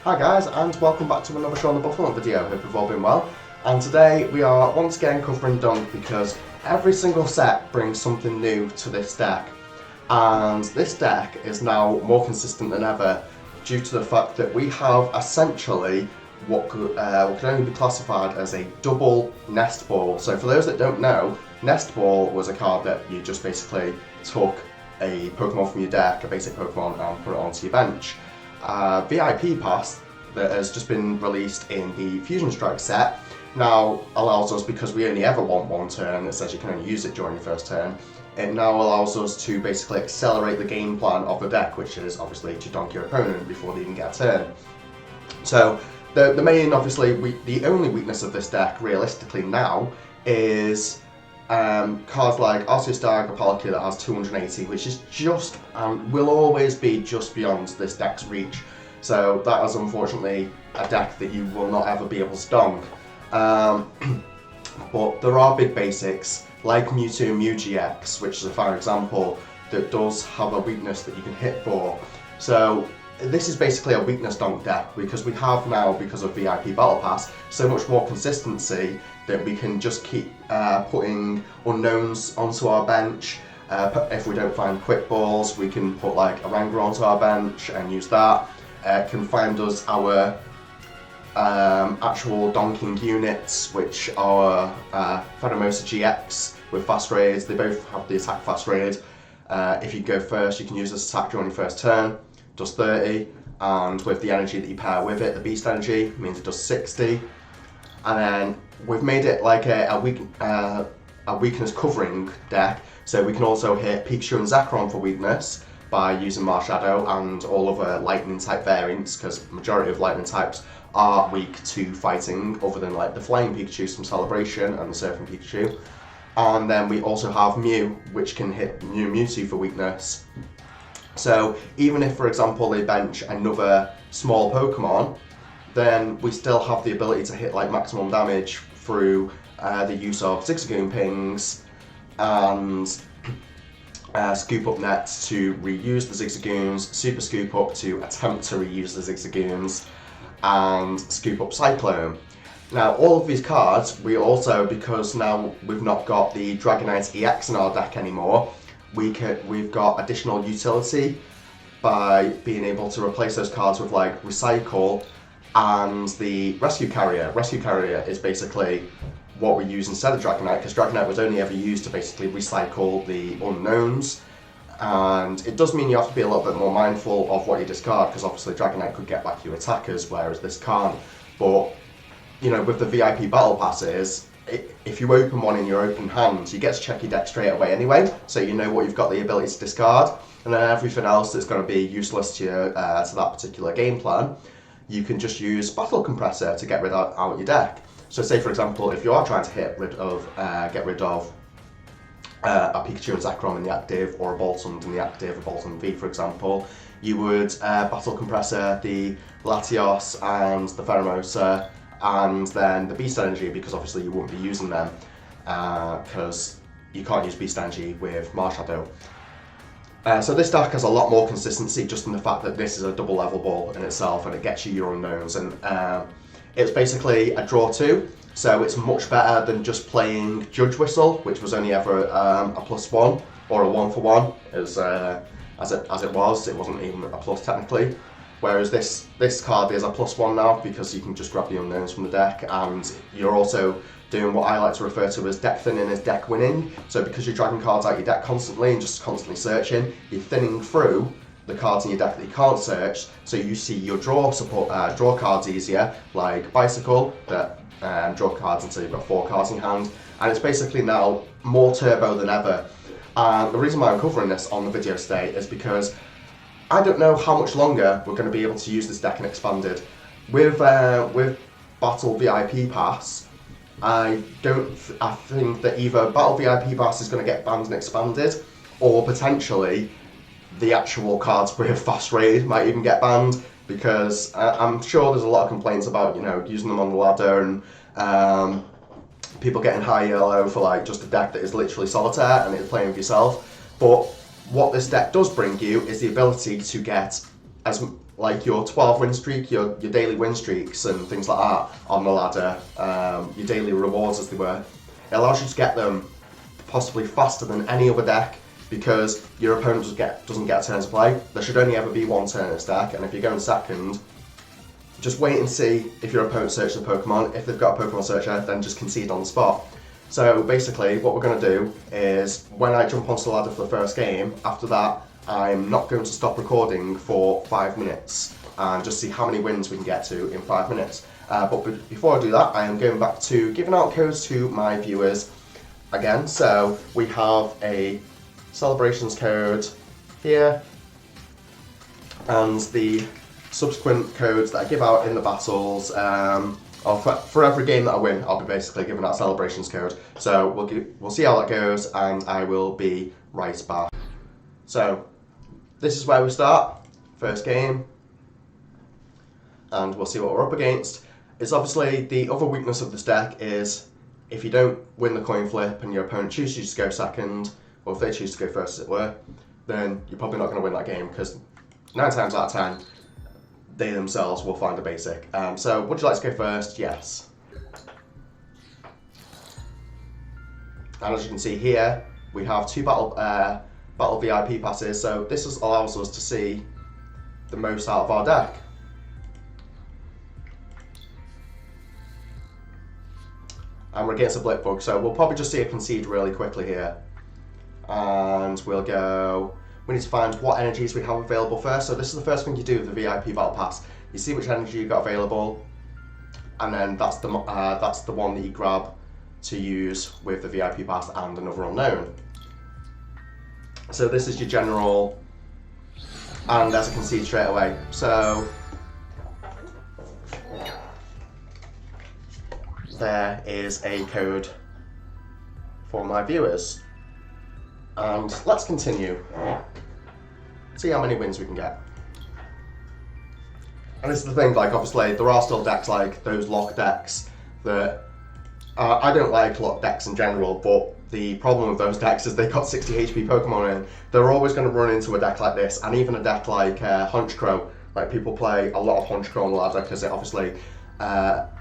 Hi guys, and welcome back to another Shaun the Buffalo video. Hope you've all been well. And today we are once again covering Donk because every single set brings something new to this deck. And this deck is now more consistent than ever due to the fact that we have essentially what could only be classified as a double nest ball. So for those that don't know, nest ball was a card that you just basically took a Pokemon from your deck, a basic Pokemon, and put it onto your bench. VIP Pass that has just been released in the Fusion Strike set now allows us, because we only ever want one turn, it says you can only use it during your first turn, it now allows us to basically accelerate the game plan of the deck, which is obviously to donk your opponent before they even get a turn. So the main, obviously, the only weakness of this deck realistically now is cards like Arceus Palkia that has 280, which is just, will always be just beyond this deck's reach. So that is unfortunately a deck that you will not ever be able to donk. But there are big basics, like Mewtwo and Mew-GX, which is a fine example, that does have a weakness that you can hit for. So this is basically a weakness donk deck, because we have now, because of VIP Battle Pass, so much more consistency that we can just keep putting unknowns onto our bench. If we don't find quick balls, we can put like a Wrangler onto our bench and use that. Can find us our actual donking units, which are Pheromosa GX with fast raids. They both have the attack fast raid. If you go first, you can use this attack during your first turn. Does 30, and with the energy that you pair with it, the beast energy, means it does 60. And then we've made it like a weakness covering deck, so we can also hit Pikachu and Zekrom for weakness by using Marshadow and all other lightning type variants, because the majority of lightning types are weak to fighting, other than like the flying Pikachu from Celebration and the surfing Pikachu. And then we also have Mew, which can hit Mewtwo for weakness. So even if, for example, they bench another small Pokemon, then we still have the ability to hit like maximum damage through the use of Zigzagoon pings and Scoop Up nets to reuse the Zigzagoons, Super Scoop Up to attempt to reuse the Zigzagoons, and Scoop Up Cyclone. Now all of these cards, we also, because now we've not got the Dragonite EX in our deck anymore, we've got additional utility by being able to replace those cards with like Recycle and the Rescue Carrier. Rescue Carrier is basically what we use instead of Dragonite, because Dragonite was only ever used to basically recycle the unknowns, and it does mean you have to be a little bit more mindful of what you discard, because obviously Dragonite could get back your attackers, whereas this can't. But you know, with the VIP Battle Passes, if you open one in your open hand, you get to check your deck straight away anyway, so you know what you've got the ability to discard, and then everything else that's going to be useless to that particular game plan, you can just use Battle Compressor to get rid of out your deck. So say for example, if you are trying to get rid of a Pikachu and Zekrom in the active, or a Boltund in the active, a Boltund V for example, you would Battle Compressor the Latios and the Pheromosa, and then the Beast Energy, because obviously you wouldn't be using them, because you can't use Beast Energy with Marshadow. So this deck has a lot more consistency, just in the fact that this is a double level ball in itself, and it gets you your unknowns, and it's basically a draw 2, so it's much better than just playing Judge Whistle, which was only ever a +1 or a 1-for-1, as it was. It wasn't even a plus technically. Whereas this card is a +1 now, because you can just grab the unknowns from the deck, and you're also doing what I like to refer to as deck thinning as deck winning. So because you're dragging cards out your deck constantly and just constantly searching, you're thinning through the cards in your deck that you can't search, so you see your draw cards easier, like Bicycle, that draw cards until you've got 4 cards in your hand, and it's basically now more turbo than ever. And the reason why I'm covering this on the video today is because I don't know how much longer we're going to be able to use this deck in Expanded. With Battle VIP Pass, I think that either Battle VIP Pass is going to get banned and Expanded, or potentially the actual cards with Fast Raid might even get banned, because I'm sure there's a lot of complaints about, you know, using them on the ladder and people getting high yellow for like just a deck that is literally solitaire and it's playing with yourself. But what this deck does bring you is the ability to get as like your 12 win streak, your daily win streaks and things like that on the ladder, your daily rewards as they were, it allows you to get them possibly faster than any other deck because your opponent doesn't get a turn to play. There should only ever be one turn in this deck, and if you're going second, just wait and see if your opponent searches a Pokemon. If they've got a Pokemon searcher, then just concede on the spot. So basically what we're going to do is when I jump onto the ladder for the first game, after that I'm not going to stop recording for 5 minutes and just see how many wins we can get to in 5 minutes. But before I do that, I am going back to giving out codes to my viewers again. So we have a celebrations code here, and the subsequent codes that I give out in the battles, or for every game that I win, I'll be basically giving out a celebrations code. So we'll see how that goes, and I will be right back. So this is where we start, first game, and we'll see what we're up against. It's obviously the other weakness of this deck is if you don't win the coin flip and your opponent chooses to go second, or if they choose to go first as it were, then you're probably not going to win that game because 9 times out of 10 they themselves will find a basic. So would you like to go first? Yes. And as you can see here, we have 2 battle VIP passes, so this allows us to see the most out of our deck. And we're against a Blipbug, so we'll probably just see a concede really quickly here. And we'll go, we need to find what energies we have available first. So this is the first thing you do with the VIP Battle Pass. You see which energy you've got available, and then that's the one that you grab to use with the VIP Pass and another unknown. So this is your general, and there's a concede straight away. So there is a code for my viewers. And let's continue. See how many wins we can get. And this is the thing, like obviously there are still decks like those lock decks that I don't like lock decks in general, but the problem with those decks is they've got 60 HP Pokemon in. They're always going to run into a deck like this, and even a deck like Honchkrow. Like people play a lot of Honchkrow on the ladder because it obviously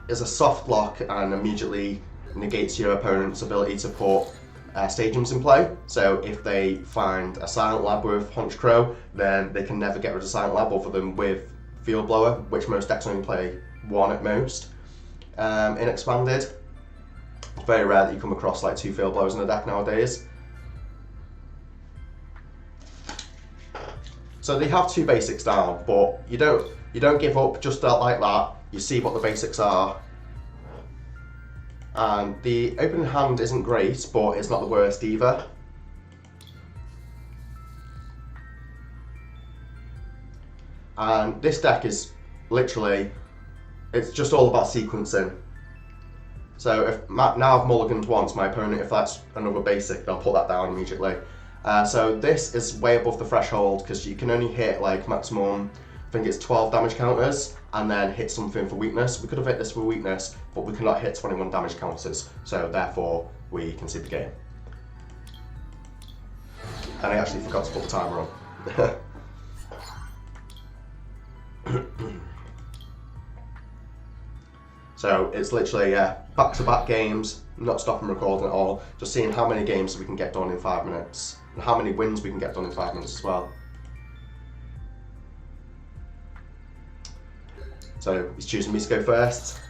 is a soft lock and immediately negates your opponent's ability to put stadiums in play. So if they find a Silent Lab with Honchkrow, then they can never get rid of Silent Lab other than with Field Blower, which most decks only play 1 at most. In Expanded, it's very rare that you come across like 2 Field Blowers in a deck nowadays. So they have 2 basics down, but you don't give up just like that. You see what the basics are. And the opening hand isn't great, but it's not the worst either. And this deck is literally, it's just all about sequencing. So if now I've mulliganed once, my opponent, if that's another basic, they'll put that down immediately. So this is way above the threshold because you can only hit like maximum, I think it's 12 damage counters, and then hit something for weakness. We could have hit this for weakness, but we cannot hit 21 damage counters, so therefore we concede the game. And I actually forgot to put the timer on. So it's literally back-to-back games, not stopping recording at all, just seeing how many games we can get done in 5 minutes, and how many wins we can get done in 5 minutes as well. So he's choosing me to go first.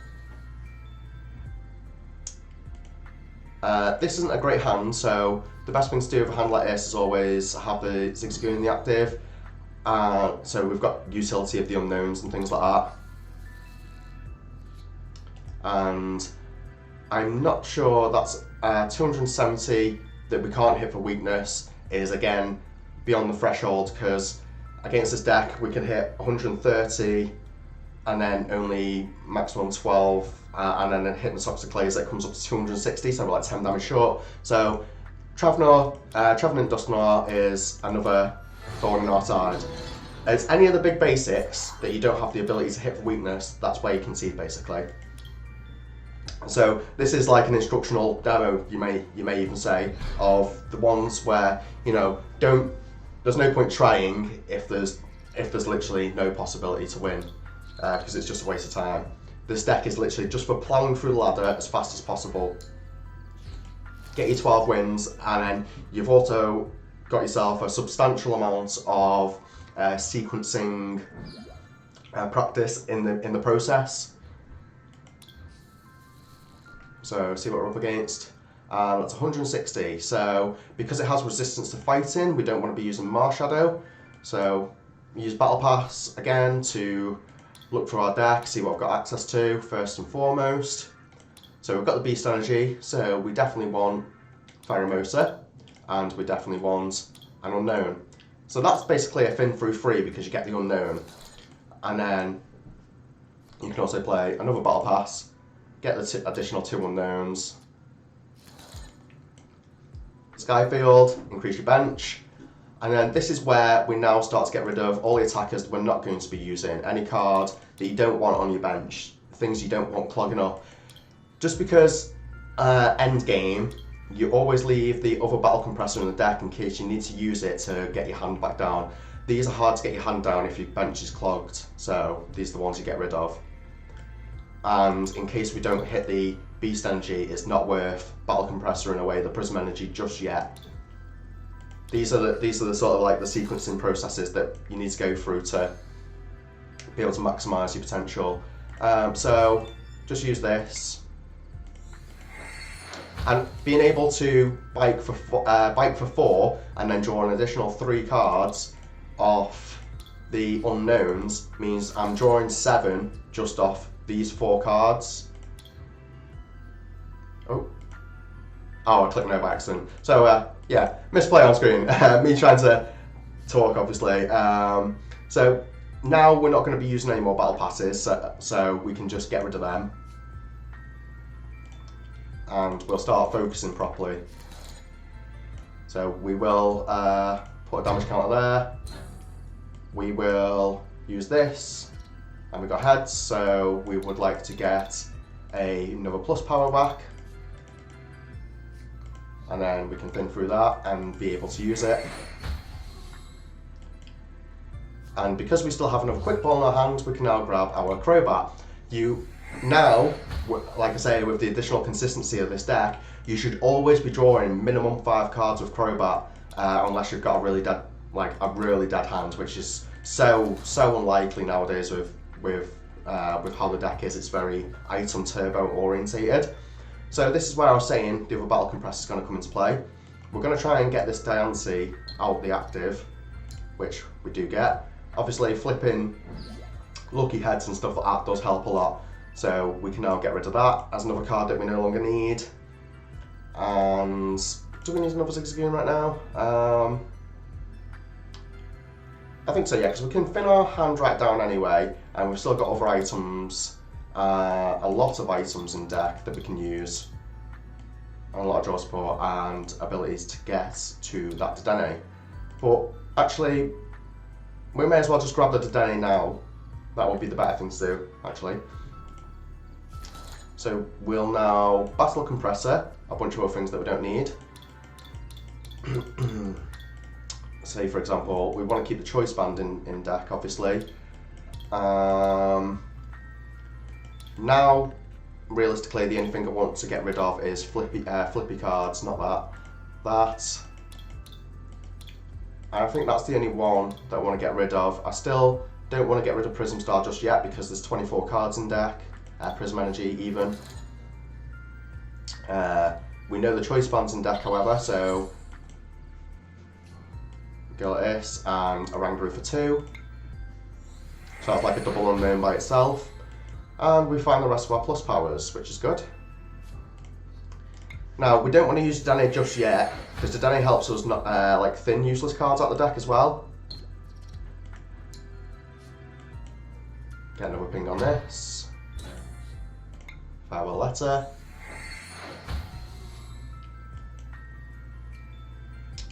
This isn't a great hand, so the best thing to do with a hand like this is always have the Zigzagoon in the active. So we've got utility of the unknowns and things like that. And I'm not sure that's 270 that we can't hit for weakness is again beyond the threshold, because against this deck we can hit 130 and then only maximum 12, and then hitting the Toxic Laser that comes up to 260, so we're like 10 damage short. So Trevenant Dusknoir is another thorn in our side. It's any of the big basics that you don't have the ability to hit for weakness, that's where you concede basically. So this is like an instructional demo, you may even say, of the ones where, you know, there's no point trying if if there's literally no possibility to win, because it's just a waste of time. This deck is literally just for ploughing through the ladder as fast as possible. Get your 12 wins, and then you've also got yourself a substantial amount of sequencing practice in the process. So see what we're up against. That's 160. So because it has resistance to fighting, we don't want to be using Marshadow. So use Battle Pass again to look through our deck, see what we've got access to first and foremost. So we've got the Beast Energy, so we definitely want Pheromosa, and we definitely want an Unknown. So that's basically a Thin through 3 because you get the Unknown. And then you can also play another Battle Pass, get the additional 2 Unknowns. Skyfield, increase your bench. And then this is where we now start to get rid of all the attackers that we're not going to be using. Any card that you don't want on your bench, things you don't want clogging up. Just because end game, you always leave the other battle compressor in the deck in case you need to use it to get your hand back down. These are hard to get your hand down if your bench is clogged, so these are the ones you get rid of. And in case we don't hit the Beast Energy, it's not worth battle compressoring away the Prism Energy just yet. These are the sort of like the sequencing processes that you need to go through to be able to maximise your potential. So just use this, and being able to bike for 4 and then draw an additional 3 cards off the unknowns means I'm drawing 7 just off these 4 cards. Oh, I clicked no by accident. So yeah, misplay on screen. Me trying to talk, obviously. So now we're not going to be using any more battle passes, so we can just get rid of them. And we'll start focusing properly. So we will put a damage counter there. We will use this, and we've got heads, so we would like to get another plus power back. And then we can thin through that and be able to use it. And because we still have another quick ball in our hand, we can now grab our Crobat. You now, like I say, with the additional consistency of this deck, you should always be drawing minimum 5 cards with Crobat, unless you've got a really dead hand, which is so unlikely nowadays with how the deck is. It's very item turbo orientated. So this is where I was saying the other battle compressor is going to come into play. We're going to try and get this Diancie out the active, which we do get. Obviously flipping lucky heads and stuff like that does help a lot. So we can now get rid of that as another card that we no longer need. And do we need another Zigzagoon right now? I think so, yeah, because we can thin our hand right down anyway, and we've still got other items. A lot of items in deck that we can use, and a lot of draw support and abilities to get to that Dedenne. But actually, we may as well just grab the Dedenne now. That would be the better thing to do, actually. So we'll now battle a compressor, a bunch of other things that we don't need. Say, for example, we want to keep the choice band in deck, obviously. Now, realistically, the only thing I want to get rid of is flippy cards, not that. And I think that's the only one that I want to get rid of. I still don't want to get rid of Prism Star just yet because there's 24 cards in deck, Prism Energy even. We know the choice band's in deck, however, so go like this and a Rangaroo for 2. So that's like a double unknown by itself. And we find the rest of our plus powers, which is good. Now, we don't want to use Dedenne just yet, because Dedenne helps us not like thin useless cards out the deck as well. Get another ping on this. Farewell letter.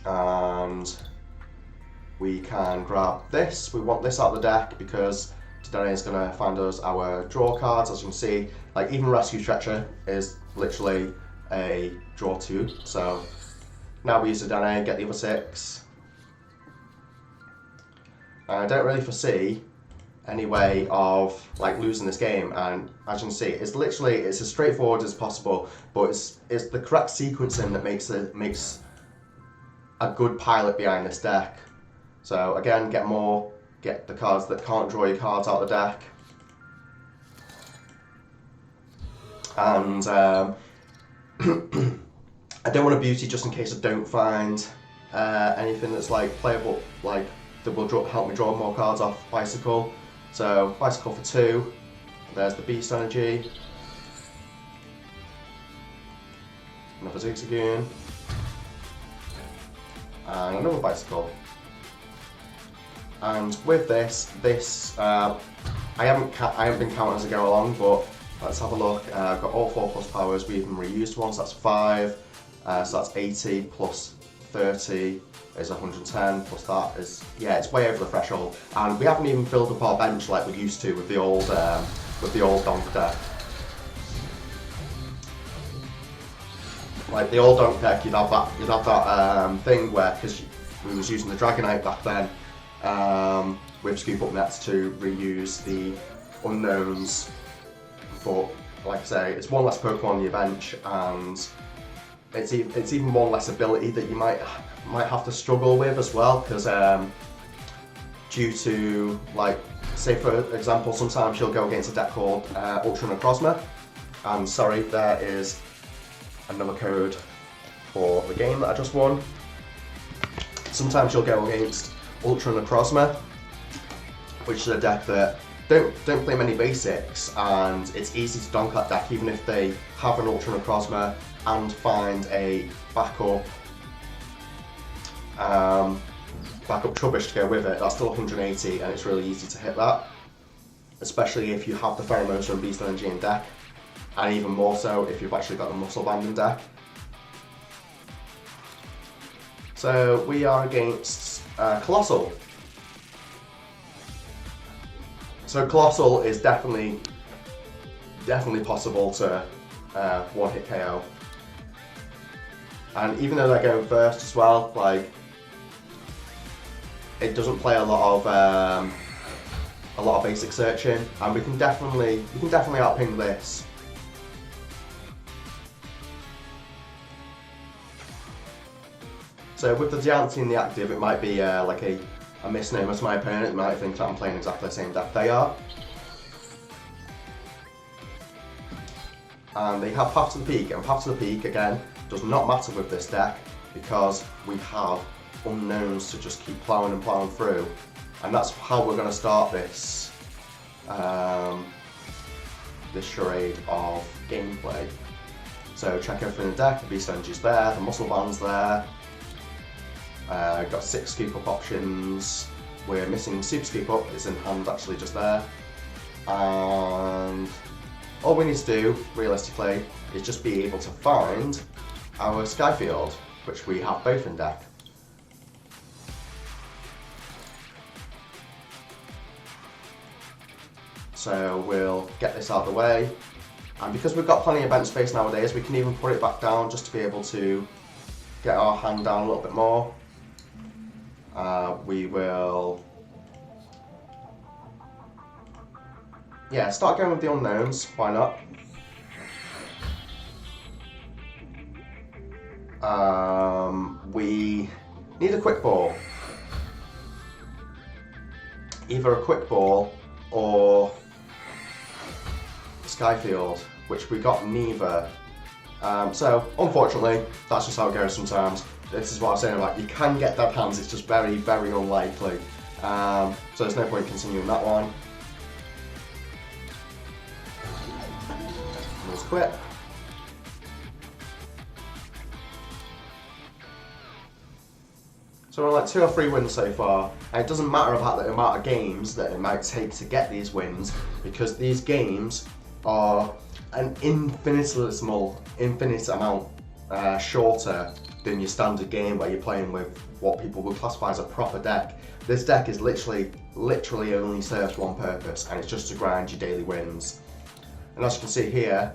And we can grab this. We want this out of the deck because Dedenne is going to find us our draw cards. As you can see, like even Rescue Stretcher is literally a draw 2. So now we use Dedenne, get the other 6. I don't really foresee any way of like losing this game, and as you can see, it's as straightforward as possible, but it's the correct sequencing that makes a good pilot behind this deck. So again, get the cards that can't draw your cards out of the deck, and I don't want a beauty just in case I don't find anything that's like playable, like that will help me draw more cards off Bicycle. So Bicycle for 2, there's the Beast Energy, another Zigzagoon, and another Bicycle. And with this I haven't been counting as I go along, but let's have a look. I've got all 4+ powers. We even reused one, so that's 5. So that's 80 plus 30 is 110, plus that is, yeah, it's way over the threshold. And we haven't even filled up our bench like we used to with the old Donk.dek. Like the old Donk.dek, you'd have that thing where, because we was using the Dragonite back then, with Scoop Up Nets to reuse the unknowns. But like I say, it's one less Pokemon on your bench, and it's even one less ability that you might have to struggle with as well, because due to, like, say for example, sometimes you'll go against a deck called Ultra Necrozma, and sorry, there is another code for the game that I just won. Sometimes you'll go against Ultra Necrozma, which is a deck that don't play many basics, and it's easy to donk that deck even if they have an Ultra Necrozma and find a backup Trubbish to go with it. That's still 180, and it's really easy to hit that, especially if you have the Pheromosa and Beast Energy in deck, and even more so if you've actually got the Muscle Band in deck. So we are against Colossal. So Colossal is definitely possible to one-hit KO. And even though they're going first as well, like, it doesn't play a lot of basic searching, and we can definitely outping this. So with the Gianti in the active, it might be like a misnomer to my opponent. They might think that I'm playing exactly the same deck they are. And they have Path to the Peak, and Path to the Peak again does not matter with this deck because we have unknowns to just keep ploughing and ploughing through, and that's how we're going to start this this charade of gameplay. So check everything in the deck. The Beast Energy's there, the Muscle Band's there. Got 6 Scoop Up options. We're missing Super Scoop Up. It's in hand actually just there, and all we need to do realistically is just be able to find our Skyfield, which we have both in deck. So we'll get this out of the way, and because we've got plenty of bench space nowadays, we can even put it back down just to be able to get our hand down a little bit more. We will, yeah, start going with the unknowns, why not? We need a quick ball. Either a quick ball or Skyfield, which we got neither. So unfortunately, that's just how it goes sometimes. This is what I'm saying about you can get dead hands, it's just very, very unlikely. So there's no point continuing that one. Let's quit. So we're like 2 or 3 wins so far, and it doesn't matter about the amount of games that it might take to get these wins, because these games are an infinite amount shorter than your standard game where you're playing with what people would classify as a proper deck. This deck is literally only serves one purpose, and it's just to grind your daily wins. And as you can see here,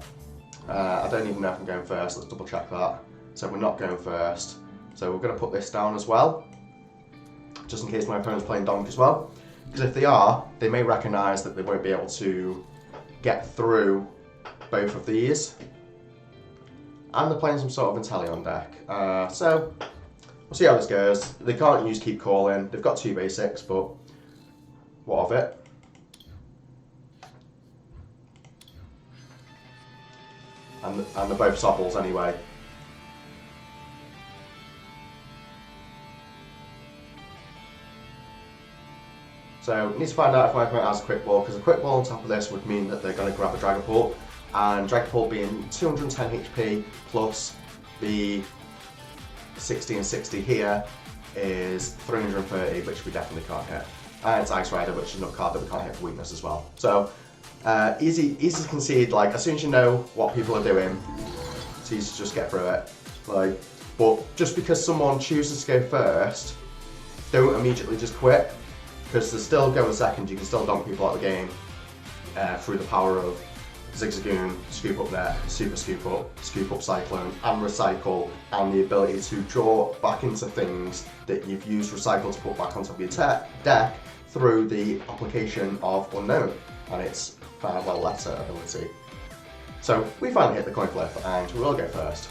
I don't even know if I'm going first. Let's double check that. So we're not going first. So we're going to put this down as well, just in case my opponent's playing Donk as well. Because if they are, they may recognise that they won't be able to get through both of these. And they're playing some sort of Intelli on deck. So, we'll see how this goes. They can't use Keep Calling. They've got 2 basics, but what of it? And they're both Sobbles anyway. So, we need to find out if my opponent has a Quick Ball, because a Quick Ball on top of this would mean that they're going to grab a Dragapult. And Dragapult being 210 HP plus the 60 and 60 here is 330, which we definitely can't hit. And it's Ice Rider, which is another card that we can't hit for weakness as well. So, easy to concede. Like, as soon as you know what people are doing, it's easy to just get through it. Like, but just because someone chooses to go first, don't immediately just quit, because they're still going second. You can still dump people out of the game through the power of Zigzagoon, Scoop Up Net, Super Scoop Up Cyclone, and Recycle, and the ability to draw back into things that you've used Recycle to put back on top of your deck through the application of Unknown and its Farewell Letter ability. So we finally hit the coin flip, and we will go first.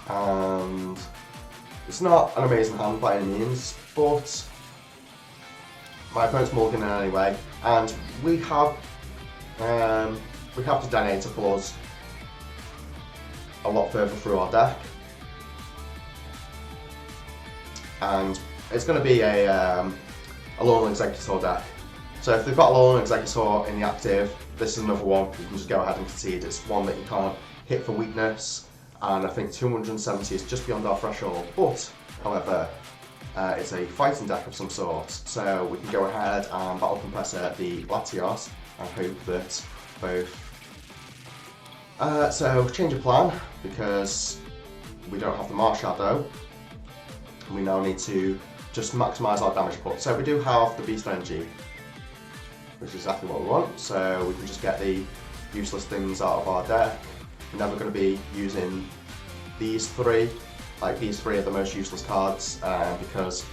And it's not an amazing hand by any means, but my opponent's mulliganing anyway, and we have to donate to pull us a lot further through our deck, and it's going to be a Alolan Executor deck. So if they've got Alolan Executor in the active, this is another one you can just go ahead and concede. It's one that you can't hit for weakness, and I think 270 is just beyond our threshold, but however, it's a fighting deck of some sort, so we can go ahead and Battle Compressor the Latios and hope that both... so change of plan, because we don't have the Marshadow. We now need to just maximise our damage put. So we do have the Beast Energy, which is exactly what we want, so we can just get the useless things out of our deck. We're never going to be using these three. Like, these three are the most useless cards because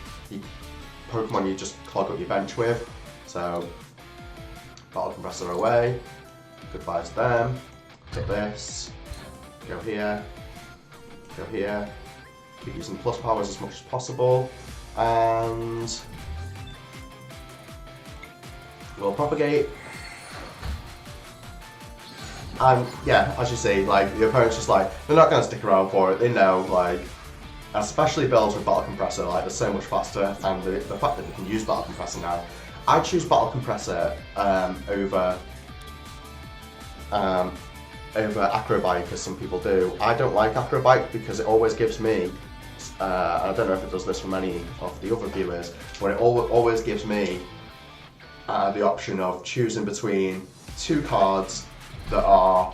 Pokemon you just clog up your bench with. So, Battle Compressor away, goodbye to them, hit this, go here, keep using plus powers as much as possible, and we'll propagate. And yeah, as you see, like, the opponent's just like, they're not going to stick around for it. They know, like, especially builds with Battle Compressor, like, they're so much faster, and the fact that we can use Battle Compressor now. I choose Battle Compressor over Acrobike, as some people do. I don't like Acrobike because it always gives me, I don't know if it does this for many of the other viewers, but it always gives me the option of choosing between 2 cards that are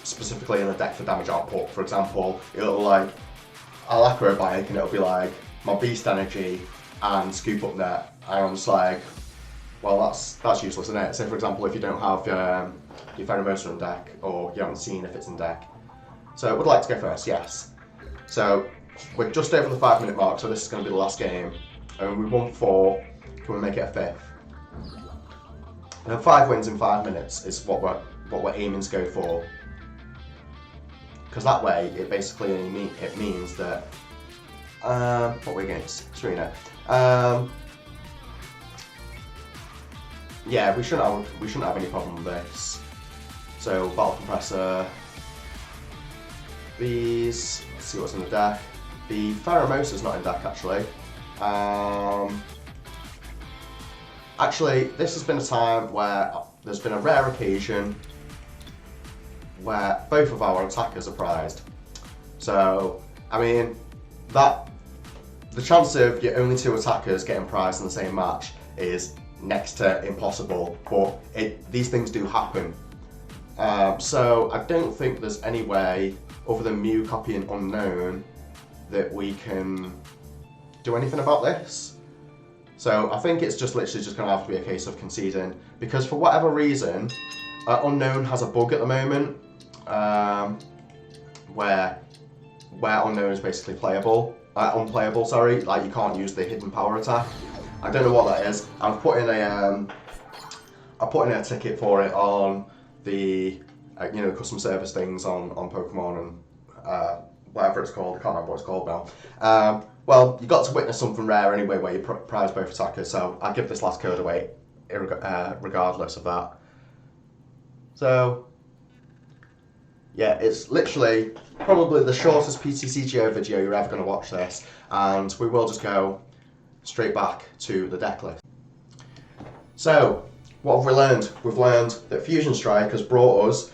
specifically in the deck for damage output. For example, it'll like, I'll Acrobike and it'll be like my Beast Energy and Scoop Up Net, and I'm just like, well, that's useless, isn't it? So for example, if you don't have your Pheromosa in deck, or you haven't seen if it's in deck. So I would like to go first, yes. So we're just over the 5-minute mark, so this is going to be the last game. And we won 4, can we make it a 5th? And 5 wins in 5 minutes is what we're aiming to go for. Because that way, it basically it means that what we're against Serena. Yeah, we shouldn't have any problem with this. So Battle Compressor. These. Let's see what's in the deck. The Pheromosa's not in deck actually. Actually, this has been a time where there's been a rare occasion where both of our attackers are prized. So, I mean, the chance of your only 2 attackers getting prized in the same match is next to impossible, but these things do happen. So I don't think there's any way, other than Mew copying Unknown, that we can do anything about this. So I think it's just literally just going to have to be a case of conceding, because for whatever reason, Unknown has a bug at the moment, where Unknown is basically playable. unplayable. Sorry, like you can't use the hidden power attack. I don't know what that is. I've put in a ticket for it on the customer service things on Pokemon and whatever it's called. I can't remember what it's called now. Well, you got to witness something rare anyway where you prize both attackers, so I'll give this last code away regardless of that. So, yeah, it's literally probably the shortest PTCGO video you're ever going to watch this, and we will just go straight back to the deck list. So, what have we learned? We've learned that Fusion Strike has brought us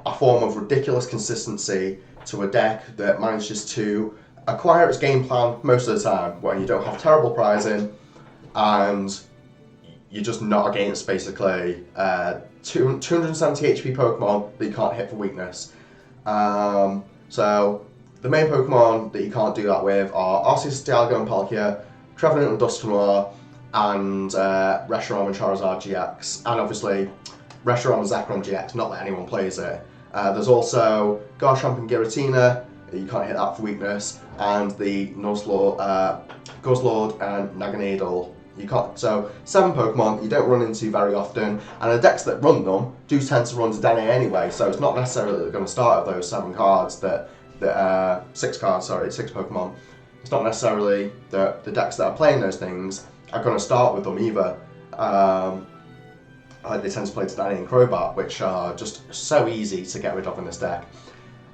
a form of ridiculous consistency to a deck that manages to acquire its game plan most of the time, when you don't have terrible prizing and you're just not against basically 270 HP Pokemon that you can't hit for weakness. So the main Pokemon that you can't do that with are Arceus, Dialga and Palkia, Trevenant and Dusknoir, and Reshiram and Charizard GX, and obviously Reshiram and Zekrom GX, not that anyone plays it. There's also Garchomp and Giratina, you can't hit that for weakness, and the Guzzlord and Naganadel. You can't. So 7 Pokemon you don't run into very often, and the decks that run them do tend to run to Dene anyway. So it's not necessarily that they're going to start with those 7 cards 6 cards. Sorry, 6 Pokemon. It's not necessarily that the decks that are playing those things are going to start with them either. They tend to play Tedane and Crobat, which are just so easy to get rid of in this deck.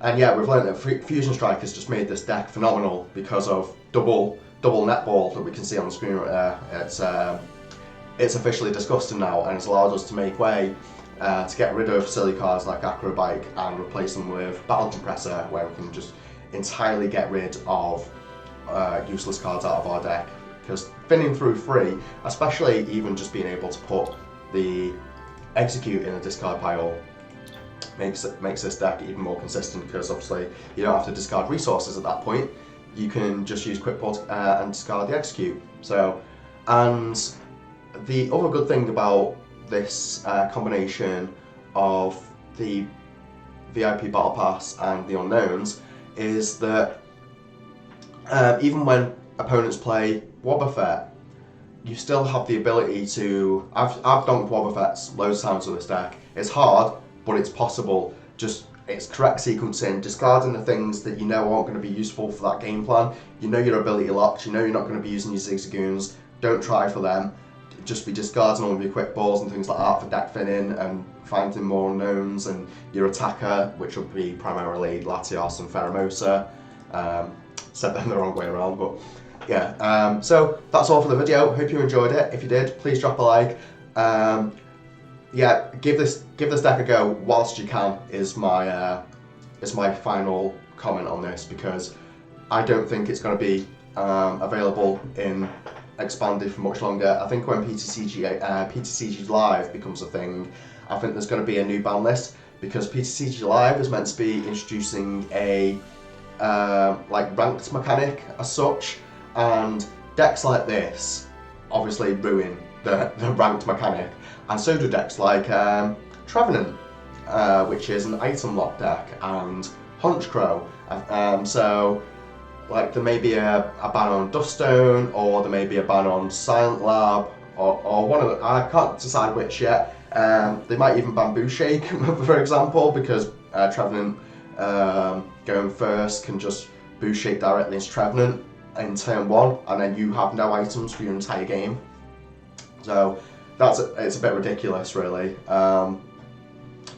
And yeah, we've learned that Fusion Strike has just made this deck phenomenal because of double netball that we can see on the screen right there. It's officially disgusting now, and it's allowed us to make way to get rid of silly cards like Acrobike and replace them with Battle Compressor, where we can just entirely get rid of useless cards out of our deck. Because thinning through 3, especially even just being able to put the Execute in the discard pile, makes this deck even more consistent, because obviously you don't have to discard resources at that point. You can just use Quick Pull and discard the Execute. So, and the other good thing about this combination of the VIP Battle Pass and the Unknowns is that even when opponents play Wobbuffet, you still have the ability to... I've donked Wobbuffets loads of times with this deck. It's hard, but it's possible. Just it's correct sequencing, discarding the things that you know aren't going to be useful for that game plan. You know your ability locks, you know you're not going to be using your Zigzagoons, don't try for them. Just be discarding all of your Quick Balls and things like that for deck thinning and finding more Unknowns, and your attacker, which would be primarily Latios and Pheromosa. Said them the wrong way around, but yeah. So that's all for the video. Hope you enjoyed it. If you did, please drop a like. Yeah, give this deck a go whilst you can. Is my final comment on this, because I don't think it's going to be available in expanded for much longer. I think when PTCG Live becomes a thing, I think there's going to be a new ban list, because PTCG Live is meant to be introducing a like ranked mechanic as such, and decks like this obviously ruin the ranked mechanic, and so do decks like Trevenant, which is an item lock deck, and Honchkrow. So like there may be a ban on Duststone, or there may be a ban on Silent Lab, or one of the, I can't decide which yet. They might even ban Boushake, for example, because Trevenant going first can just Boushake directly into Trevenant in turn 1, and then you have no items for your entire game. So it's a bit ridiculous, really. And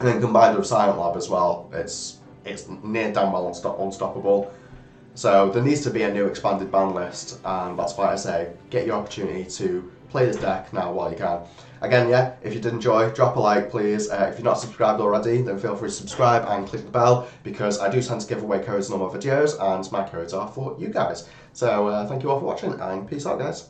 then combined with Silent Lab as well, it's near damn well unstoppable. So there needs to be a new expanded ban list, and that's why I say get your opportunity to play this deck now while you can. Again, yeah, if you did enjoy, drop a like, please. If you're not subscribed already, then feel free to subscribe and click the bell, because I do tend to give away codes in all my videos, and my codes are for you guys. So thank you all for watching, and peace out, guys.